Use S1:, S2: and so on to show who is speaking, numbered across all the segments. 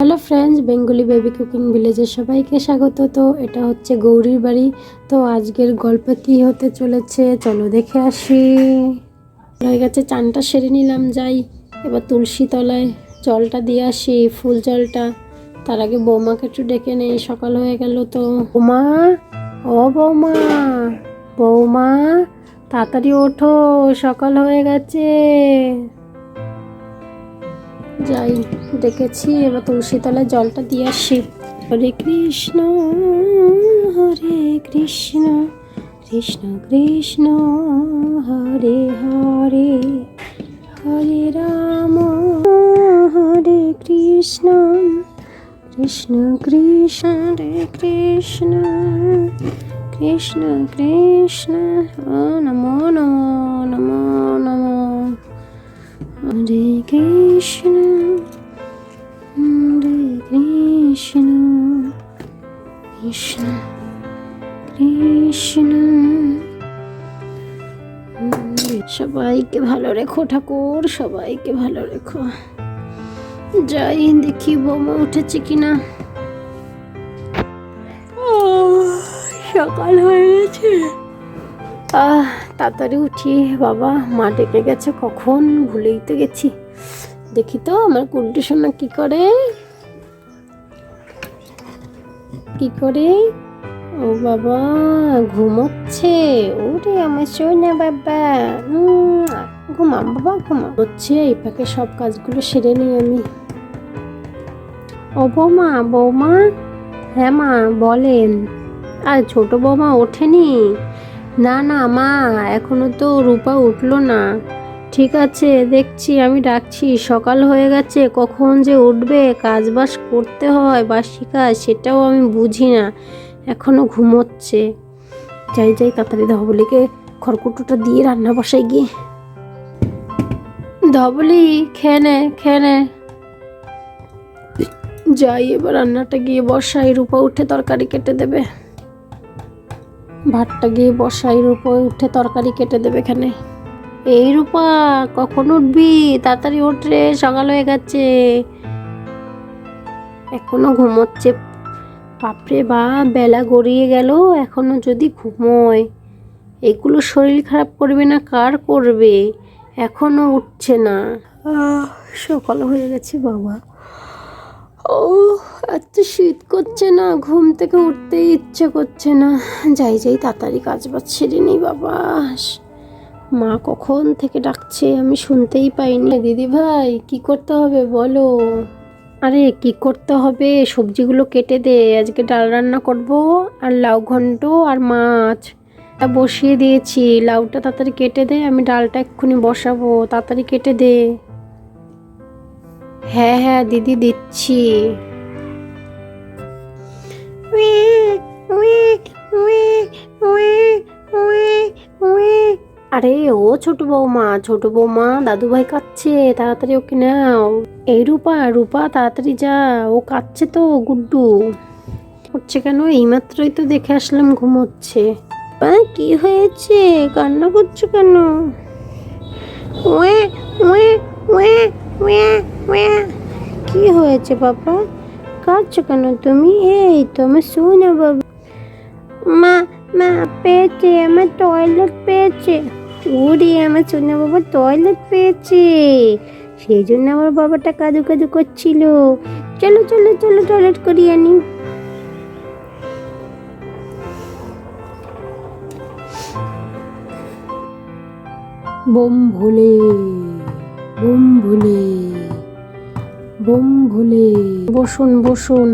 S1: Hello friends, Bengali baby cooking ভিলেজে সবাইকে স্বাগত। তো এটা হচ্ছে গৌরীর বাড়ি। তো আজকের গল্প কি হতে চলেছে চলো দেখে আসি। হয়ে গেছে, চানটা সেরে নিলাম, যাই এবার তুলসী তলায় জলটা দিয়ে আসি, ফুল জলটা। তার আগে বৌমাকে একটু ডেকে নেই, সকাল হয়ে গেল। তো বৌমা, ও বৌমা, বৌমা তাড়াতাড়ি ওঠো, সকাল হয়ে গেছে। যাই, ডেকেছি, এবার তুলসী তলায় জলটা দিয়ে আসি। হরে কৃষ্ণ হরে কৃষ্ণ কৃষ্ণ কৃষ্ণ হরে হরে, হরে রাম হরে কৃষ্ণ কৃষ্ণ কৃষ্ণ হরে কৃষ্ণ কৃষ্ণ কৃষ্ণ নমো নমো নমো নমো হরে কৃষ্ণ হরে কৃষ্ণ কৃষ্ণ কৃষ্ণ। সবাইকে ভালো রেখো ঠাকুর, সবাইকে ভালো রেখো। যাই দেখি বৌমা উঠেছে কিনা। সকাল হয়ে গেছে, তাড়াতাড়ি উঠি। বাবা, মা ডেকে গেছে কখন, ভুলেই তো গেছি। দেখি তো আমার কুন্টু সোনা কি করে কি করে। ও বাবা, ঘুমোচ্ছে। ওরে আমার সোনা বাবা, ঘুমাম বাবা, ঘুমা হচ্ছে। এই ফাঁকে সব কাজগুলো সেরে নিই আমি। ও বৌমা, বৌমা, হ্যাঁ মা বলেন। আর ছোট বৌমা ওঠেনি? না না মা, এখনো তো রূপা উঠলো না। ঠিক আছে, দেখছি, আমি ডাকছি। সকাল হয়ে গেছে, কখন যে উঠবে, কাজ বাস করতে হয়, বাসি কাজ, সেটাও আমি বুঝি না, এখনো ঘুমোচ্ছে। যাই যাই, তাড়াতাড়ি ধবলিকে খড়কুটোটা দিয়ে রান্না বসাই গিয়ে। ধবলি, খেয়ে নে, খেয়ে নে। যাই, এবার রান্নাটা গিয়ে বসাই, রূপা উঠে তরকারি কেটে দেবে। ভাতটা গিয়ে বসাই, রূপা উঠে তরকারি কেটে দেবে এখানে। এই রূপা, কখন উঠবি? তাড়াতাড়ি ওঠ রে, সকাল হয়ে গেছে। এখনো ঘুমোচ্ছে। বাপরে বাপ, বেলা গড়িয়ে গেল, এখনো যদি ঘুমোয়। এগুলো শরীর খারাপ করবে না কার করবে? এখনো উঠছে না। সকাল হয়ে গেছে বাবা। ও, এত শীত করছে না, ঘুম থেকে উঠতেই ইচ্ছে করছে না। যাই যাই, তাড়াতাড়ি কাজ বাজ সেরে নিই বাবা। মা কখন থেকে ডাকছে, আমি শুনতেই পাইনি। দিদি ভাই, কি করতে হবে বলো? আরে কি করতে হবে, সবজিগুলো কেটে দে, আজকে ডাল রান্না করব, আর লাউ ঘন্ট আর মাছ বসিয়ে দিয়েছি। লাউটা তাড়াতাড়ি কেটে দে, আমি ডালটা এক্ষুনি বসাবো, তাড়াতাড়ি কেটে দে। হ্যাঁ হ্যাঁ দিদি, দিচ্ছি। আরে ও ছোট বৌমা, ছোট বৌমা, দাদু ভাই কাঁদছে, তাড়াতাড়ি ওকে নাও। এই রূপা, রূপা তাড়াতাড়ি যা, ও কাঁদছে তো, গুড্ডু। হচ্ছে কেন? এইমাত্রই তো দেখে আসলাম ঘুমোচ্ছে। কি হয়েছে, কান্না করছো কেন? কি হয়েছে বাবা, কাঁদছো কেন তুমি? এই তো আমার শোনা বাবা। মা, মা পেয়েছে, আমার টয়লেট পেয়েছে। ওরে আমার সোনা বাবা টয়লেট পেয়েছে, সেই জন্য আমার বাবাটা কাঁদু কাঁদু করছিল। চলো চলো চলো, টয়লেট করিয়ে আনি। বোম ভোলে, বোম ভোলে, বোম ভোলে। বসুন বসুন,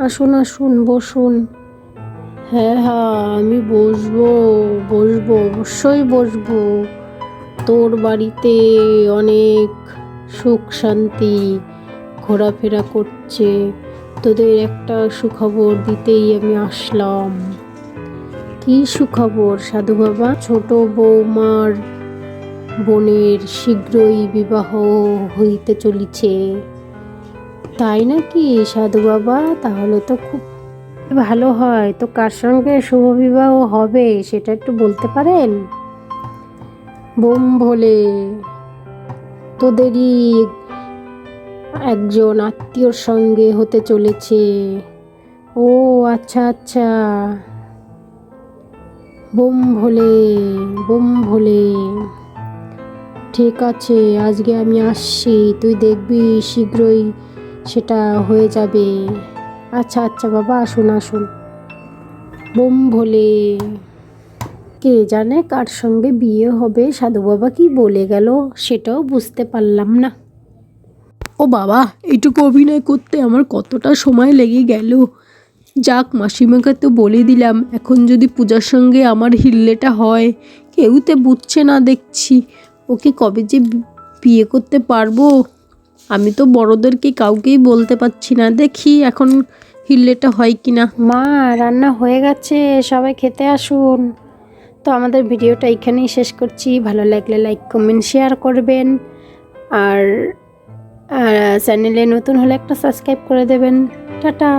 S1: আসুন আসুন, বসুন। হ্যাঁ হ্যাঁ, আমি বসবো বসবো, অবশ্যই বসবো। তোর বাড়িতে অনেক সুখ শান্তি, ঘোরাফেরা করছে, তোদের একটা সুখবর দিতেই আমি আসলাম। কি সুখবর সাধু বাবা? ছোট বৌমার বোনের শীঘ্রই বিবাহ হইতে চলিছে। তাই নাকি সাধু বাবা? তাহলে তো খুব ভালো হয়। তো কার সঙ্গে শুভ বিবাহ হবে সেটা একটু বলতে পারেন? বোম ভোলে, তোদেরই একজন আত্মীয়র সঙ্গে হতে চলেছে। ও আচ্ছা আচ্ছা, বোম ভোলে, বোম ভোলে। ঠিক আছে, আজকে আমি আসছি, তুই দেখবি শীঘ্রই সেটা হয়ে যাবে। আচ্ছা আচ্ছা বাবা, আসুন আসুন। বোম ভোলে। কে জানে কার সঙ্গে বিয়ে হবে, সাধু বাবা কি বলে গেল সেটাও বুঝতে পারলাম না। ও বাবা, এইটুকু অভিনয় করতে আমার কতটা সময় লেগে গেল। যাক, মাসিমাকে তো বলে দিলাম, এখন যদি পূজার সঙ্গে আমার হিল্লেটা হয়। কেউতে বুঝছে না দেখছি, ওকে কবে যে বিয়ে করতে পারবো। আমি তো বড়োদেরকে কাউকেই বলতে পারছি না, দেখি এখন হিল্লেটা হয় কিনা। মা, রান্না হয়ে গেছে, সবাই খেতে আসুন। তো আমাদের ভিডিওটা এখানেই শেষ করছি। ভালো লাগলে লাইক কমেন্ট শেয়ার করবেন, আর চ্যানেলে নতুন হলে একটা সাবস্ক্রাইব করে দেবেন। টাটা।